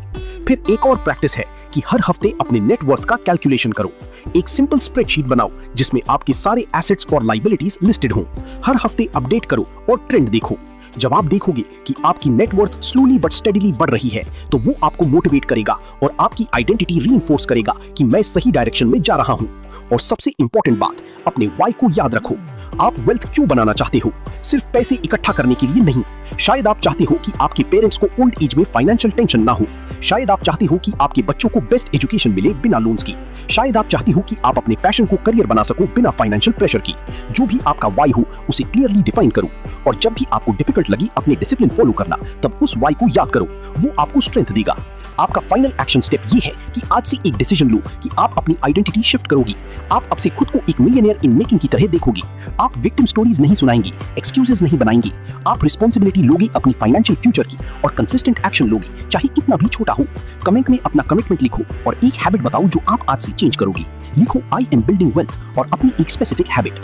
फिर एक और प्रैक्टिस है कि हर हफ्ते अपने नेटवर्थ का कैलकुलेशन करो। एक सिंपल स्प्रेडशीट बनाओ जिसमें आपके सारे एसेट्स और लायबिलिटीज लिस्टेड हों। हर हफ्ते अपडेट करो और ट्रेंड देखो। जब आप देखोगे कि आपकी नेटवर्थ स्लोली बट स्टेडीली बढ़ रही है, तो वो आपको मोटिवेट करेगा और आपकी आइडेंटिटी रीइंफोर्स करेगा कि मैं सही डायरेक्शन में जा रहा हूं। और सबसे इंपॉर्टेंट बात, अपने वाई को याद रखो। आप वेल्थ क्यों बनाना चाहते हो? सिर्फ पैसे इकट्ठा करने के लिए नहीं। शायद आप चाहते हो कि आपके पेरेंट्स को ओल्ड एज में फाइनेंशियल टेंशन ना हो। शायद आप चाहते हो कि आपके बच्चों को बेस्ट एजुकेशन मिले बिना लोन्स की। शायद आप चाहते हो कि आप अपने पैशन को करियर बना सको बिना फाइनेंशियल प्रेशर की। जो भी आपका वाई हो उसे क्लियरली डिफाइन करो और जब भी आपको डिफिकल्ट लगी अपने डिसिप्लिन फॉलो करना, तब उस वाई को याद करो, वो आपको स्ट्रेंथ देगा। आपका फाइनल एक्शन स्टेप ये है कि आज से एक डिसीजन लो कि आप अपनी आइडेंटिटी शिफ्ट करोगी। आप अब से खुद को एक मिलियनेयर इन मेकिंग की तरह देखोगी। आप विक्टिम स्टोरीज नहीं सुनाएंगी, एक्सक्यूजेस नहीं बनाएंगी। आप रिस्पॉन्सिबिलिटी लोगी अपनी फाइनेंशियल फ्यूचर की और कंसिस्टेंट एक्शन लोगी, चाहे कितना भी छोटा हो। कमेंट में अपना कमिटमेंट लिखो और एक हैबिट बताओ जो आप आज से चेंज करोगी। लिखो आई एम बिल्डिंग वेल्थ और अपनी एक स्पेसिफिक हैबिट।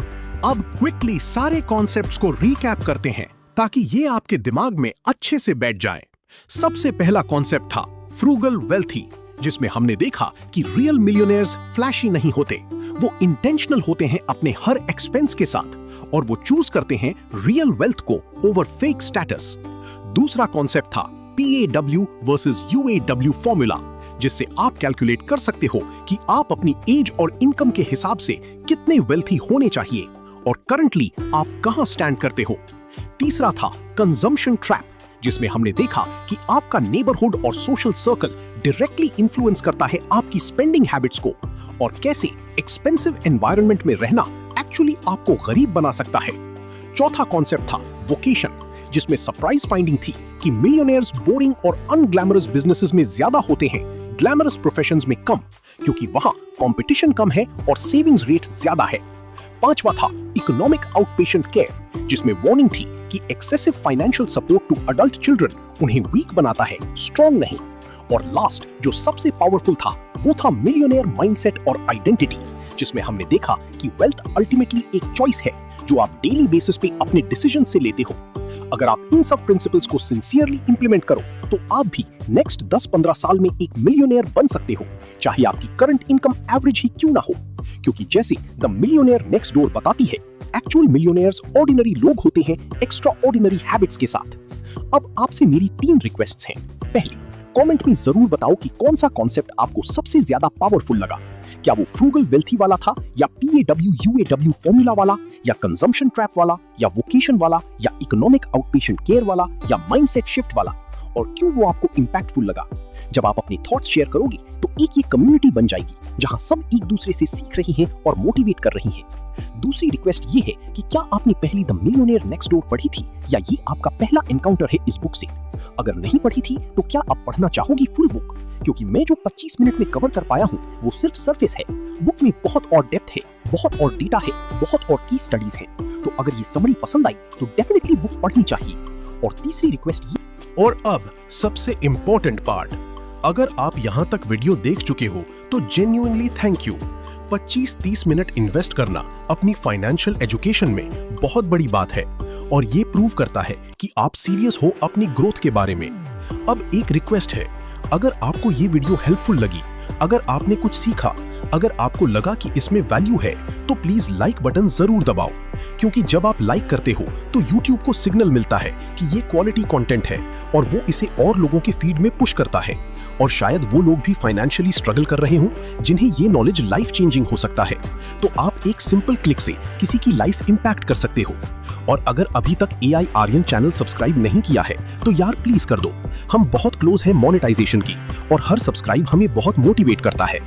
अब क्विकली सारे कॉन्सेप्ट्स को रिकैप करते हैं ताकि ये आपके दिमाग में अच्छे से बैठ जाए। सबसे पहला कॉन्सेप्ट था फ्रूगल वेल्थी, जिसमें हमने देखा कि रियल मिलियनेयर्स फ्लैशी नहीं होते, वो इंटेंशनल होते हैं अपने हर एक्सपेंस के साथ और वो चूज करते हैं रियल वेल्थ को ओवर फेक स्टेटस। दूसरा कॉन्सेप्ट था PAW वर्सेस UAW फॉर्मूला, जिससे आप कैलकुलेट कर सकते हो कि आप अपनी एज और इनकम के हिसाब से कितने वेल्थी होने चाहिए और करंटली आप कहां स्टैंड करते हो। तीसरा था कंजम्पशन ट्रैप, जिसमें हमने देखा कि आपका नेबरहुड और सोशल सर्कल डायरेक्टली इन्फ्लुएंस करता है आपकी स्पेंडिंग हैबिट्स को और कैसे एक्सपेंसिव एनवायरनमेंट में रहना एक्चुअली आपको गरीब बना सकता है। चौथा कॉन्सेप्ट था वोकेशन, जिसमें सरप्राइज फाइंडिंग थी कि मिलियनेयर्स बोरिंग और अनग्लैमरस बिजनेसेस में ज्यादा होते हैं, ग्लैमरस प्रोफेशंस में कम, क्योंकि वहां कंपटीशन कम है और सेविंग्स रेट ज्यादा है। पांचवा था इकोनॉमिक आउटपेशेंट केयर, जिसमें वार्निंग थी कि excessive financial support to adult children उन्हें वीक बनाता है, स्ट्रॉन्ग नहीं। और लास्ट जो सबसे पावरफुल था वो था मिलियनेयर माइंडसेट और आइडेंटिटी, जिसमें हमने देखा कि वेल्थ अल्टीमेटली एक चॉइस है जो आप डेली बेसिस पे अपने डिसीजन से लेते हो। अगर आप इन सब प्रिंसिपल्स को सिंसियरली इंप्लीमेंट करो तो आप भी नेक्स्ट 10-15 साल में एक मिलियनेयर बन सकते हो, चाहे आपकी करंट इनकम एवरेज ही क्यों ना हो, क्योंकि जैसे द मिलियनेयर नेक्स्ट डोर बताती है, एक्चुअल मिलियनेयर्स ऑर्डिनरी लोग होते हैं एक्स्ट्रा ऑर्डिनरी हैबिट्स के साथ। अब आपसे मेरी 3 रिक्वेस्ट्स हैं। पहली, कमेंट में जरूर बताओ कि कौन सा कॉन्सेप्ट आपको सबसे ज्यादा पावरफुल लगा। क्या वो फ्रूगल वेल्थी वाला था, या PAW UAW फॉर्मूला वाला, या कंजम्पशन ट्रैप वाला, या वोकेशन वाला, या इकोनॉमिक आउटपेशेंट केयर वाला, या माइंडसेट शिफ्ट वाला, और क्यों वो आपको इंपैक्टफुल लगा। जब आप अपने थॉट्स शेयर करोगे तो एक ये कम्युनिटी बन जाएगी जहां सब एक दूसरे से सीख रही हैं और मोटिवेट कर रही हैं। दूसरी रिक्वेस्ट ये है कि क्या आपने पहली द मिलियनेयर नेक्स्ट डोर पढ़ी थी, या ये आपका पहला एनकाउंटर है इस बुक से। अगर नहीं पढ़ी थी तो क्या आप पढ़ना चाहोगी फुल बुक, क्योंकि मैं जो 25 मिनट में कवर कर पाया हूँ वो सिर्फ सरफेस है। बुक में बहुत और डेप्थ है, बहुत और डेटा है, बहुत और की स्टडीज है। तो अगर ये समरी पसंद आई तो डेफिनेटली बुक पढ़नी चाहिए। और तीसरी रिक्वेस्ट ये, और अब सबसे इंपॉर्टेंट पार्ट, अगर आप यहां तक वीडियो देख चुके हो तो genuinely thank you. 25-30 minute invest करना अपनी फाइनेंशियल एजुकेशन में बहुत बड़ी बात है और ये प्रूव करता है कि आप सीरियस हो अपनी ग्रोथ के बारे में। अब एक रिक्वेस्ट है, अगर आपको ये वीडियो हेल्पफुल लगी, अगर आपने कुछ सीखा, अगर आपको लगा कि इसमें वैल्यू है, तो प्लीज लाइक बटन जरूर दबाओ, क्योंकि जब आप लाइक करते हो तो YouTube को सिग्नल मिलता है कि ये क्वालिटी कंटेंट है और वो इसे और लोगों के फीड में पुश करता है। और शायद वो लोग भी फाइनेंशियली स्ट्रगल कर रहे हों जिन्हें ये नॉलेज लाइफ चेंजिंग हो सकता है। तो आप एक सिंपल क्लिक से किसी की लाइफ इंपैक्ट कर सकते हो। और अगर अभी तक AI आर्यन चैनल सब्सक्राइब नहीं किया है तो यार प्लीज कर दो। हम बहुत क्लोज हैं मोनेटाइजेशन की और हर सब्सक्राइब हमें बहुत मोटिवेट करता है।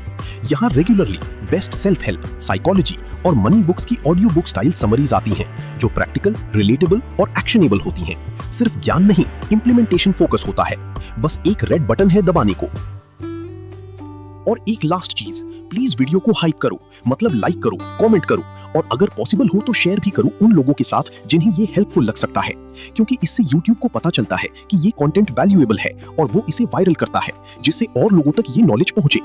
यहाँ regularly best self help, psychology और मनी बुक्स की ऑडियो बुक स्टाइल समरीज आती हैं जो प्रैक्टिकल, रिलेटेबल और एक्शनेबल होती हैं। सिर्फ ज्ञान नहीं, इंप्लीमेंटेशन फोकस होता है। बस एक रेड बटन है दबाने को। और एक लास्ट चीज, प्लीज वीडियो को हाइप करो, मतलब लाइक करो, कमेंट करो और अगर पॉसिबल हो तो शेयर भी करो उन लोगों के साथ जिन्हें ये हेल्पफुल लग सकता है, क्योंकि इससे YouTube को पता चलता है कि ये कंटेंट वैल्यूएबल है और वो इसे वायरल करता है, जिससे और लोगों तक ये नॉलेज पहुंचे।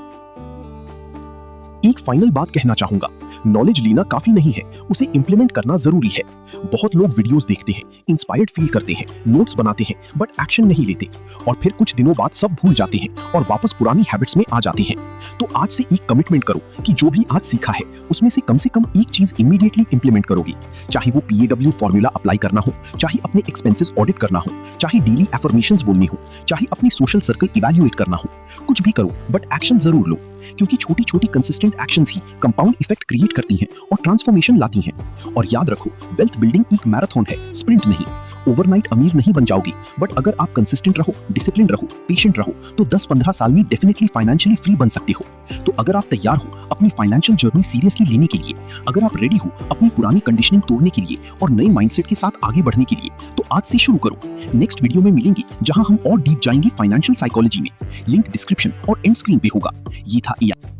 एक फाइनल बात कहना चाहूंगा, नॉलेज लेना काफी नहीं है, उसे इंप्लीमेंट करना जरूरी है। बहुत लोग वीडियोस देखते हैं, इंस्पायर्ड फील करते हैं, नोट्स बनाते हैं, बट एक्शन नहीं लेते और फिर कुछ दिनों बाद सब भूल जाते हैं और वापस पुरानी हैबिट्स में आ जाते हैं। तो आज से एक कमिटमेंट करो कि जो भी आज सीखा है उसमें से कम एक चीज इमीडिएटली इंप्लीमेंट करोगी, चाहे वो PAW फॉर्मूला अप्लाई करना हो, चाहे अपने एक्सपेंसेस ऑडिट करना हो, चाहे डेली एफर्मेशंस बोलनी हो, चाहे अपनी सोशल सर्कल इवैल्यूएट करना हो। कुछ भी करो बट एक्शन जरूर लो, क्योंकि छोटी छोटी कंसिस्टेंट एक्शंस ही कंपाउंड इफेक्ट क्रिएट करती हैं और ट्रांसफॉर्मेशन लाती हैं। और याद रखो, वेल्थ बिल्डिंग एक मैराथन है, स्प्रिंट नहीं। ओवरनाइट अमीर नहीं बन जाओगे, बट अगर आप कंसिस्टेंट रहो, डिसिप्लिन रहो, पेशेंट रहो, तो 10-15 साल में डेफिनेटली फाइनेंशियली फ्री बन सकते हो। तो अगर आप तैयार हो अपनी फाइनेंशियल जर्नी सीरियसली लेने के लिए, अगर आप रेडी हो अपनी पुरानी कंडीशनिंग तोड़ने के लिए और नए माइंडसेट के साथ आगे बढ़ने के लिए, तो आज से शुरू करो। नेक्स्ट वीडियो में मिलेंगे जहां हम और डीप जाएंगे फाइनेंशियल साइकोलॉजी में। लिंक डिस्क्रिप्शन और एंड स्क्रीन पे होगा। ये था AI।